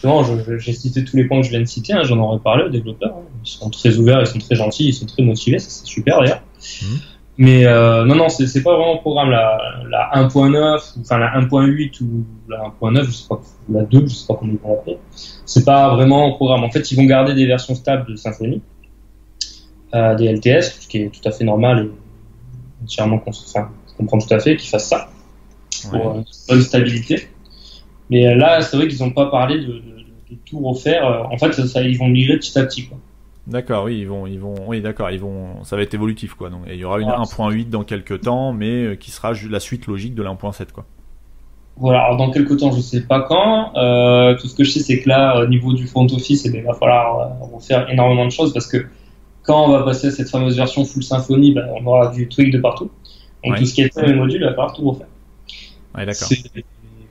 Justement, j'ai cité tous les points que je viens de citer, hein, j'en aurais parlé aux développeurs. Hein. Ils sont très ouverts, ils sont très gentils, ils sont très motivés, ça c'est super d'ailleurs. Mais non, c'est pas vraiment un programme la 1.9, enfin la 1.8 ou la 1.9, je sais pas, ou la 2, je sais pas comment ils vont l'appeler. C'est pas vraiment un programme. En fait, ils vont garder des versions stables de Symfony, des LTS, ce qui est tout à fait normal et entièrement je comprends tout à fait qu'ils fassent ça pour une bonne stabilité. Mais là, c'est vrai qu'ils n'ont pas parlé de tout refaire. En fait, ils vont migrer petit à petit, quoi. D'accord, oui, oui, d'accord, ça va être évolutif, quoi. Donc, il y aura une 1.8 dans quelques temps, mais qui sera la suite logique de la 1.7, quoi. Voilà, alors dans quelques temps, je sais pas quand. Tout ce que je sais, c'est que là, au niveau du front office, il va falloir refaire énormément de choses parce que quand on va passer à cette fameuse version full Symfony, on aura du tweak de partout. Donc tout ce qui est thème et module, il va falloir tout refaire. Ouais, d'accord.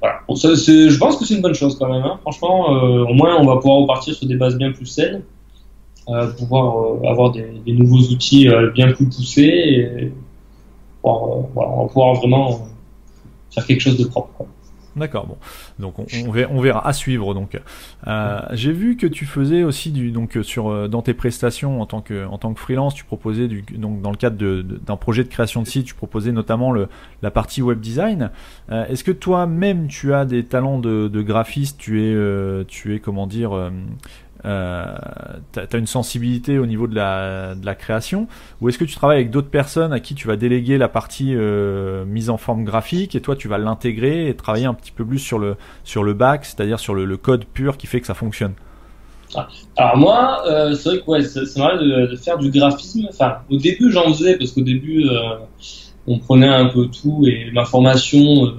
Voilà. Bon, je pense que c'est une bonne chose quand même. Hein. Franchement, au moins, on va pouvoir repartir sur des bases bien plus saines. Pouvoir avoir des nouveaux outils bien plus poussés et on va pouvoir vraiment faire quelque chose de propre, quoi. D'accord, bon. Donc on verra à suivre. Donc j'ai vu que tu faisais aussi dans tes prestations en tant que freelance, tu proposais donc dans le cadre d'un projet de création de site, tu proposais notamment la partie web design. Est-ce que toi-même tu as des talents de graphiste, tu es comment dire t'as une sensibilité au niveau de la création, ou est-ce que tu travailles avec d'autres personnes à qui tu vas déléguer la partie mise en forme graphique et toi tu vas l'intégrer et travailler un petit peu plus sur le back, c'est-à-dire sur le code pur qui fait que ça fonctionne? Alors moi, c'est vrai que c'est normal de faire du graphisme. Enfin, au début j'en faisais parce qu'au début on prenait un peu tout et ma formation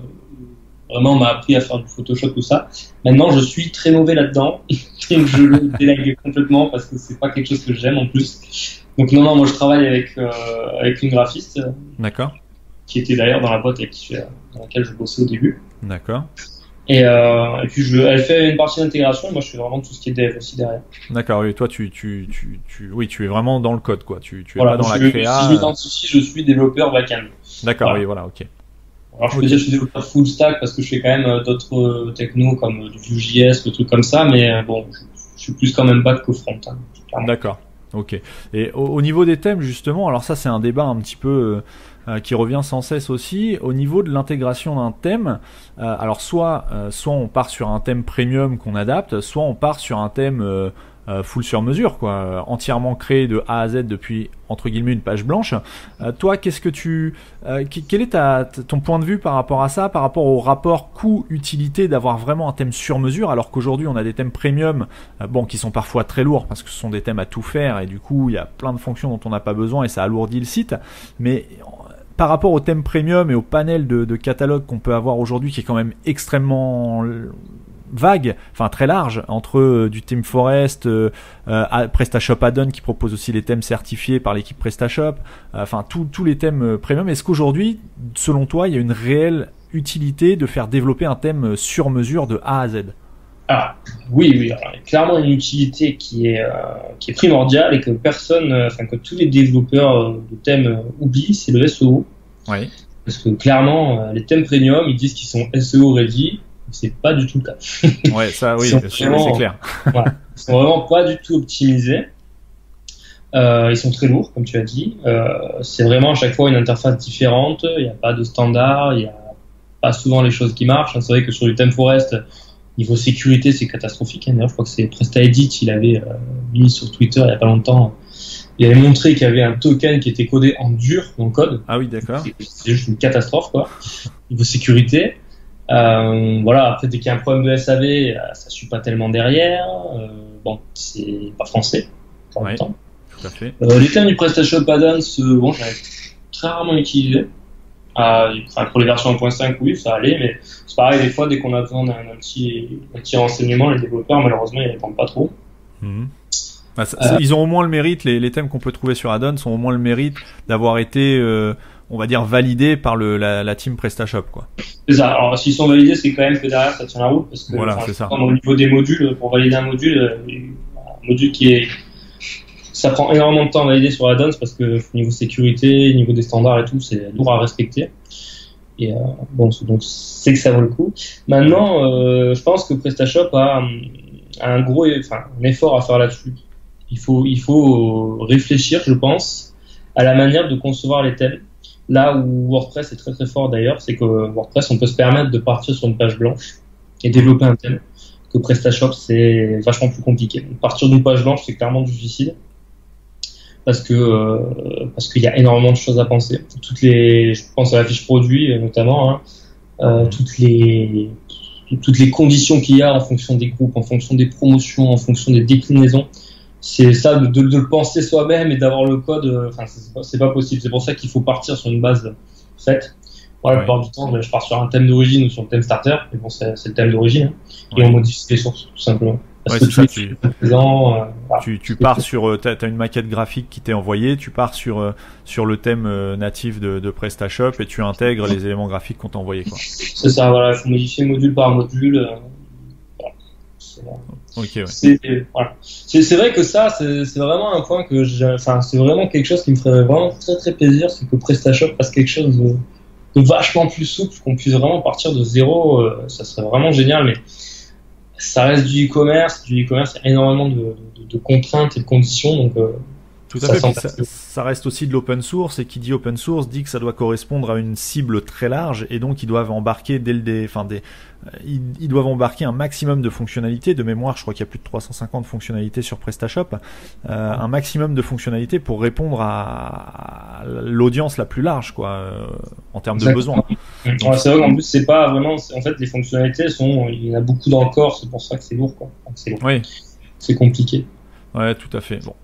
vraiment m'a appris à faire du Photoshop, tout ça. Maintenant, je suis très mauvais là-dedans, donc je le délègue complètement parce que c'est pas quelque chose que j'aime en plus. Donc non, moi je travaille avec une graphiste. D'accord. Qui était d'ailleurs dans la boîte dans laquelle je bossais au début. D'accord. Et puis elle fait une partie d'intégration, et moi je fais vraiment tout ce qui est dev aussi derrière. D'accord, oui, toi tu es vraiment dans le code, quoi. Tu es pas dans la créa. Si je m'identifie, je suis développeur back-end. D'accord, oui, voilà, ok. Alors je peux dire que je suis développeur full stack parce que je fais quand même d'autres technos comme du Vue.js, des trucs comme ça, mais bon, je suis plus quand même back que front. Hein, d'accord, ok. Et au niveau des thèmes, justement, alors ça c'est un débat un petit peu qui revient sans cesse aussi, au niveau de l'intégration d'un thème. Alors soit on part sur un thème premium qu'on adapte, soit on part sur un thème full sur mesure, quoi, entièrement créé de A à Z depuis entre guillemets une page blanche. Toi, qu'est-ce que quel est ton point de vue par rapport à ça, par rapport au rapport coût-utilité d'avoir vraiment un thème sur mesure, alors qu'aujourd'hui on a des thèmes premium, qui sont parfois très lourds parce que ce sont des thèmes à tout faire et du coup il y a plein de fonctions dont on n'a pas besoin et ça alourdit le site. Mais par rapport au thème premium et au panel de catalogue qu'on peut avoir aujourd'hui, qui est quand même extrêmement vague, enfin très large, entre du ThemeForest, PrestaShop Add-on qui propose aussi les thèmes certifiés par l'équipe PrestaShop, enfin tous les thèmes premium. Est-ce qu'aujourd'hui, selon toi, il y a une réelle utilité de faire développer un thème sur mesure de A à Z? Ah, oui, alors, il y a clairement une utilité qui est primordiale et que que tous les développeurs de thèmes oublient, c'est le SEO. Oui. Parce que clairement, les thèmes premium, ils disent qu'ils sont SEO ready. C'est pas du tout le cas. Ouais, ça, oui, c'est clair. Voilà, ils sont vraiment pas du tout optimisés. Ils sont très lourds, comme tu as dit. C'est vraiment à chaque fois une interface différente. Il n'y a pas de standard. Il n'y a pas souvent les choses qui marchent. C'est vrai que sur du ThemeForest, niveau sécurité, c'est catastrophique. D'ailleurs, je crois que c'est PrestaEdit. Il avait mis sur Twitter il n'y a pas longtemps. Il avait montré qu'il y avait un token qui était codé en dur dans le code. Ah oui, d'accord. C'est juste une catastrophe, quoi. Niveau sécurité. Voilà, après dès qu'il y a un problème de SAV, ça suit pas tellement derrière. C'est pas français en même temps. Tout à fait. Les thèmes du PrestaShop Add-ons, j'en ai très rarement utilisé. Pour les versions 1.5, oui, ça allait, mais c'est pareil, des fois, dès qu'on a besoin d'un petit renseignement, les développeurs, malheureusement, ils répondent pas trop. Ils ont au moins le mérite, les thèmes qu'on peut trouver sur Add-on ont au moins le mérite d'avoir été, on va dire, validés par la team PrestaShop, quoi. C'est ça. Alors, s'ils sont validés, c'est quand même que derrière, ça tient la route, parce que, voilà, c'est ça. Au niveau des modules, pour valider un module ça prend énormément de temps à valider sur Add-ons parce que niveau sécurité, niveau des standards et tout, c'est lourd à respecter. Et donc c'est que ça vaut le coup. Maintenant, je pense que PrestaShop a un effort à faire là-dessus. Il faut réfléchir, je pense, à la manière de concevoir les thèmes. Là où WordPress est très très fort d'ailleurs, c'est que WordPress, on peut se permettre de partir sur une page blanche et développer un thème. Que PrestaShop, c'est vachement plus compliqué. Donc, partir d'une page blanche, c'est clairement du suicide. Parce qu'il y a énormément de choses à penser. Je pense à la fiche produit notamment, toutes les conditions qu'il y a en fonction des groupes, en fonction des promotions, en fonction des déclinaisons. C'est ça de le penser soi-même et d'avoir le code. C'est pas possible. C'est pour ça qu'il faut partir sur une base faite. La plupart du temps, je pars sur un thème d'origine ou sur le thème starter. Mais bon, c'est le thème d'origine, et on modifie les sources tout simplement. Parce que tu pars sur, t'as une maquette graphique qui t'est envoyée, tu pars sur le thème natif de PrestaShop et tu intègres les éléments graphiques qu'on t'a envoyés, quoi. C'est ça, voilà, il faut modifier module par module. Okay, ouais. C'est vrai que ça, c'est vraiment un point c'est vraiment quelque chose qui me ferait vraiment très très plaisir, c'est que PrestaShop fasse quelque chose de vachement plus souple, qu'on puisse vraiment partir de zéro. Ça serait vraiment génial, mais ça reste du e-commerce. Il y a énormément de contraintes et de conditions, donc tout à fait. Ça reste aussi de l'open source, et qui dit open source dit que ça doit correspondre à une cible très large, et donc ils doivent embarquer ils doivent embarquer un maximum de fonctionnalités. De mémoire, je crois qu'il y a plus de 350 fonctionnalités sur PrestaShop, un maximum de fonctionnalités pour répondre à l'audience la plus large, quoi, en termes de besoins. Donc, c'est vrai qu'en plus c'est pas vraiment. En fait, les fonctionnalités il y en a beaucoup dans le corps, c'est pour ça que c'est lourd, quoi. C'est lourd. Oui. C'est compliqué. Ouais, tout à fait. Bon.